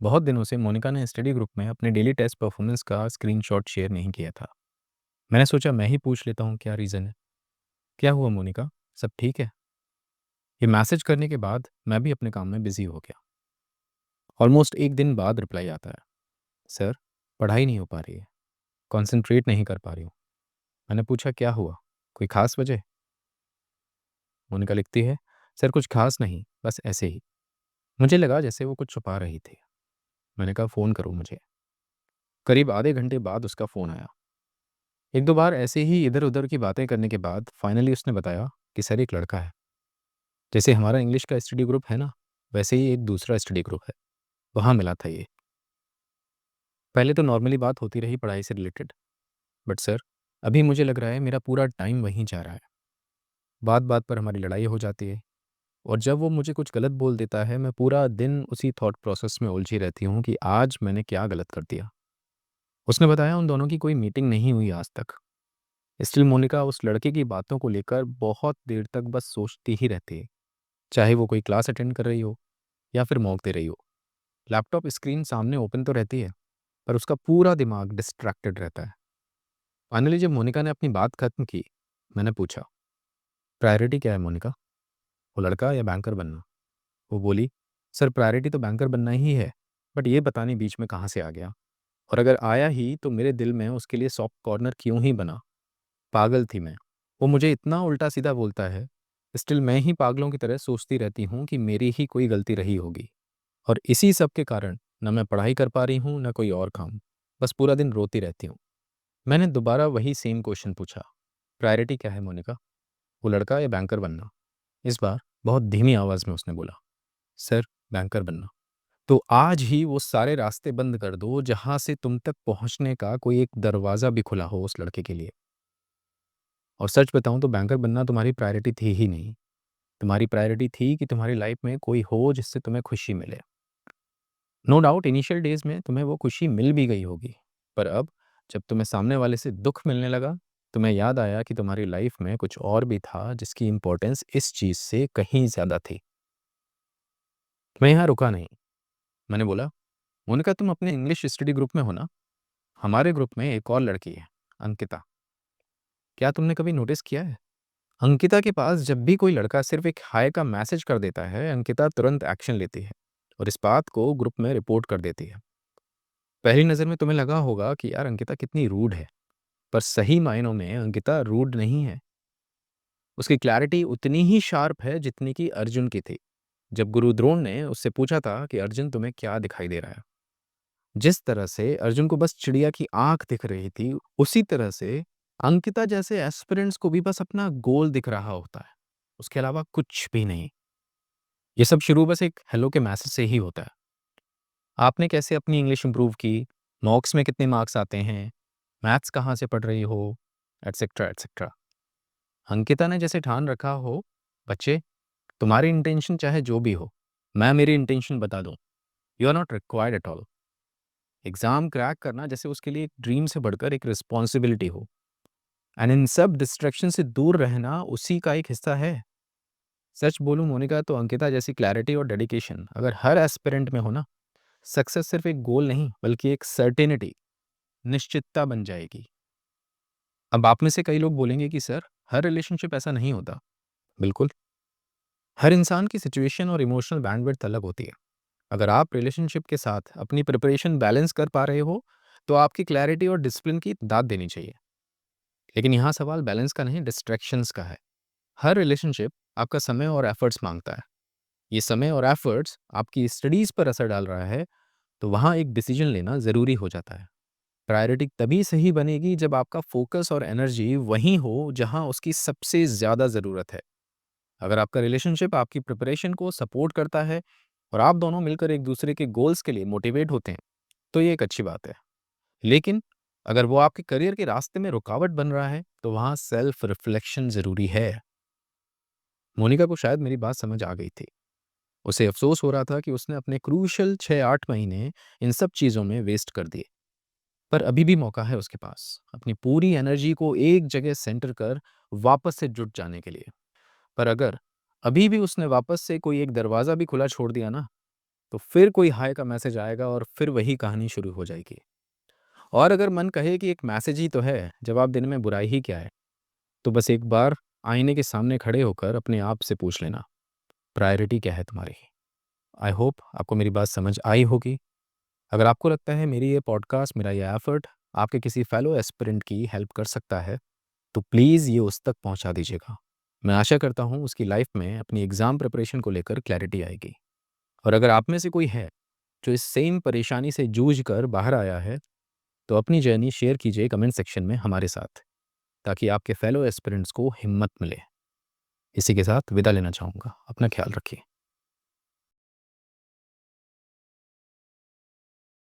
बहुत दिनों से मोनिका ने स्टडी ग्रुप में अपने डेली टेस्ट परफॉर्मेंस का स्क्रीनशॉट शेयर नहीं किया था। मैंने सोचा मैं ही पूछ लेता हूँ क्या रीज़न है। क्या हुआ मोनिका, सब ठीक है? ये मैसेज करने के बाद मैं भी अपने काम में बिजी हो गया। ऑलमोस्ट एक दिन बाद रिप्लाई आता है, सर पढ़ाई नहीं हो पा रही है, कॉन्सेंट्रेट नहीं कर पा रही हूँ। मैंने पूछा क्या हुआ, कोई खास वजह? मोनिका लिखती है, सर कुछ खास नहीं, बस ऐसे ही। मुझे लगा जैसे वो कुछ छुपा रही थी। मैंने कहा फ़ोन करो मुझे। करीब आधे घंटे बाद उसका फ़ोन आया। एक दो बार ऐसे ही इधर उधर की बातें करने के बाद फाइनली उसने बताया कि सर एक लड़का है। जैसे हमारा इंग्लिश का स्टडी ग्रुप है ना, वैसे ही एक दूसरा स्टडी ग्रुप है, वहाँ मिला था ये। पहले तो नॉर्मली बात होती रही पढ़ाई से रिलेटेड, बट सर अभी मुझे लग रहा है मेरा पूरा टाइम वहीं जा रहा है। बात बात पर हमारी लड़ाई हो जाती है, और जब वो मुझे कुछ गलत बोल देता है मैं पूरा दिन उसी थॉट प्रोसेस में उलझी रहती हूँ कि आज मैंने क्या गलत कर दिया। उसने बताया उन दोनों की कोई मीटिंग नहीं हुई आज तक। स्टिल मोनिका उस लड़के की बातों को लेकर बहुत देर तक बस सोचती ही रहती है, चाहे वो कोई क्लास अटेंड कर रही हो या फिर मॉक दे रही हो। लैपटॉप स्क्रीन सामने ओपन तो रहती है, पर उसका पूरा दिमाग डिस्ट्रैक्टेड रहता है। फाइनली जब मोनिका ने अपनी बात खत्म की, मैंने पूछा, प्रायोरिटी क्या है मोनिका, वो लड़का या बैंकर बनना? वो बोली, सर प्रायोरिटी तो बैंकर बनना ही है, बट ये पता नहीं बीच में कहाँ से आ गया, और अगर आया ही तो मेरे दिल में उसके लिए सॉफ्ट कॉर्नर क्यों ही बना। पागल थी मैं। वो मुझे इतना उल्टा सीधा बोलता है, स्टिल मैं ही पागलों की तरह सोचती रहती हूँ कि मेरी ही कोई गलती रही होगी। और इसी सब के कारण न मैं पढ़ाई कर पा रही हूँ न कोई और काम। बस पूरा दिन रोती रहती हूँ। मैंने दोबारा वही सेम क्वेश्चन पूछा, प्रायोरिटी क्या है मोनिका, वो लड़का या बैंकर बनना? इस बार बहुत धीमी आवाज़ में उसने बोला, सर बैंकर बनना। तो आज ही वो सारे रास्ते बंद कर दो जहाँ से तुम तक पहुँचने का कोई एक दरवाज़ा भी खुला हो उस लड़के के लिए। और सच बताऊँ तो बैंकर बनना तुम्हारी प्रायोरिटी थी ही नहीं। तुम्हारी प्रायोरिटी थी कि तुम्हारी लाइफ में कोई हो जिससे तुम्हें खुशी मिले। नो डाउट इनिशियल डेज़ में तुम्हें वो खुशी मिल भी गई होगी। पर अब जब तुम्हें सामने वाले से दुःख मिलने लगा, तुम्हें याद आया कि तुम्हारी लाइफ में कुछ और भी था जिसकी इम्पोर्टेंस इस चीज़ से कहीं ज़्यादा थी। मैं यहाँ रुका नहीं। मैंने बोला, मोनिका तुम अपने इंग्लिश स्टडी ग्रुप में हो ना? हमारे ग्रुप में एक और लड़की है, अंकिता। क्या तुमने कभी नोटिस किया है? अंकिता के पास जब भी कोई लड़का सिर्फ एक हाय का मैसेज कर देता है, अंकिता तुरंत एक्शन लेती है और इस बात को ग्रुप में रिपोर्ट कर देती है। पहली नज़र में तुम्हें लगा होगा कि यार अंकिता कितनी रूड है, पर सही मायनों में अंकिता रूड नहीं है। उसकी क्लैरिटी उतनी ही शार्प है जितनी कि अर्जुन की थी। जब गुरु द्रोण ने उससे पूछा था कि अर्जुन तुम्हें क्या दिखाई दे रहा है, जिस तरह से अर्जुन को बस चिड़िया की आंख दिख रही थी, उसी तरह से अंकिता जैसे एस्पिरेंट्स को भी बस अपना गोल दिख रहा होता है, उसके अलावा कुछ भी नहीं। ये सब शुरू बस एक हेलो के मैसेज से ही होता है। आपने कैसे अपनी इंग्लिश इंप्रूव की, मॉक्स में कितने मार्क्स आते हैं, मैथ्स कहाँ से पढ़ रही हो, एटसेट्रा एटसेट्रा। अंकिता ने जैसे ठान रखा हो, बच्चे तुम्हारी इंटेंशन चाहे जो भी हो, मैं मेरी इंटेंशन बता दूं, you are not required at all. Exam crack करना जैसे उसके लिए एक ड्रीम से बढ़कर एक रिस्पॉन्सिबिलिटी हो, एंड इन सब डिस्ट्रैक्शन से दूर रहना उसी का एक हिस्सा है। सच बोलूं मोनिका, तो अंकिता जैसी क्लैरिटी और डेडिकेशन अगर हर एस्पिरेंट में हो ना, सक्सेस सिर्फ एक गोल नहीं बल्कि एक सर्टेनिटी, निश्चितता बन जाएगी। अब आप में से कई लोग बोलेंगे कि सर हर रिलेशनशिप ऐसा नहीं होता। बिल्कुल, हर इंसान की सिचुएशन और इमोशनल बैंडविड्थ अलग होती है। अगर आप रिलेशनशिप के साथ अपनी प्रिपरेशन बैलेंस कर पा रहे हो, तो आपकी क्लैरिटी और डिसिप्लिन की दाद देनी चाहिए। लेकिन यहाँ सवाल बैलेंस का नहीं, डिस्ट्रैक्शंस का है। हर रिलेशनशिप आपका समय और एफर्ट्स मांगता है। ये समय और एफर्ट्स आपकी स्टडीज पर असर डाल रहा है, तो वहाँ एक डिसीजन लेना ज़रूरी हो जाता है। प्रायोरिटी तभी सही बनेगी जब आपका फोकस और एनर्जी वहीं हो जहाँ उसकी सबसे ज़्यादा ज़रूरत है। अगर आपका रिलेशनशिप आपकी प्रिपरेशन को सपोर्ट करता है और आप दोनों मिलकर एक दूसरे के गोल्स के लिए मोटिवेट होते हैं, तो ये एक अच्छी बात है। लेकिन अगर वो आपके करियर के रास्ते में रुकावट बन रहा है, तो वहाँ सेल्फ रिफ्लेक्शन ज़रूरी है। मोनिका को शायद मेरी बात समझ आ गई थी। उसे अफ़सोस हो रहा था कि उसने अपने क्रूशियल 6-8 महीने इन सब चीज़ों में वेस्ट कर दिए। पर अभी भी मौका है उसके पास, अपनी पूरी एनर्जी को एक जगह सेंटर कर वापस से जुट जाने के लिए। पर अगर अभी भी उसने वापस से कोई एक दरवाज़ा भी खुला छोड़ दिया ना, तो फिर कोई हाय का मैसेज आएगा और फिर वही कहानी शुरू हो जाएगी। और अगर मन कहे कि एक मैसेज ही तो है, जवाब देने में बुराई ही क्या है? तो बस एक बार आईने के सामने खड़े होकर अपने आप से पूछ लेना, प्रायोरिटी क्या है तुम्हारी? आई होप आपको मेरी बात समझ आई होगी। अगर आपको लगता है मेरी ये पॉडकास्ट, मेरा ये एफर्ट आपके किसी फेलो एस्पिरेंट की हेल्प कर सकता है, तो प्लीज़ ये उस तक पहुंचा दीजिएगा। मैं आशा करता हूँ उसकी लाइफ में अपनी एग्ज़ाम प्रिपरेशन को लेकर क्लैरिटी आएगी। और अगर आप में से कोई है जो इस सेम परेशानी से जूझ कर बाहर आया है, तो अपनी जर्नी शेयर कीजिए कमेंट सेक्शन में हमारे साथ, ताकि आपके फेलो एस्पिरेंट्स को हिम्मत मिले। इसी के साथ विदा लेना चाहूँगा। अपना ख्याल रखिए।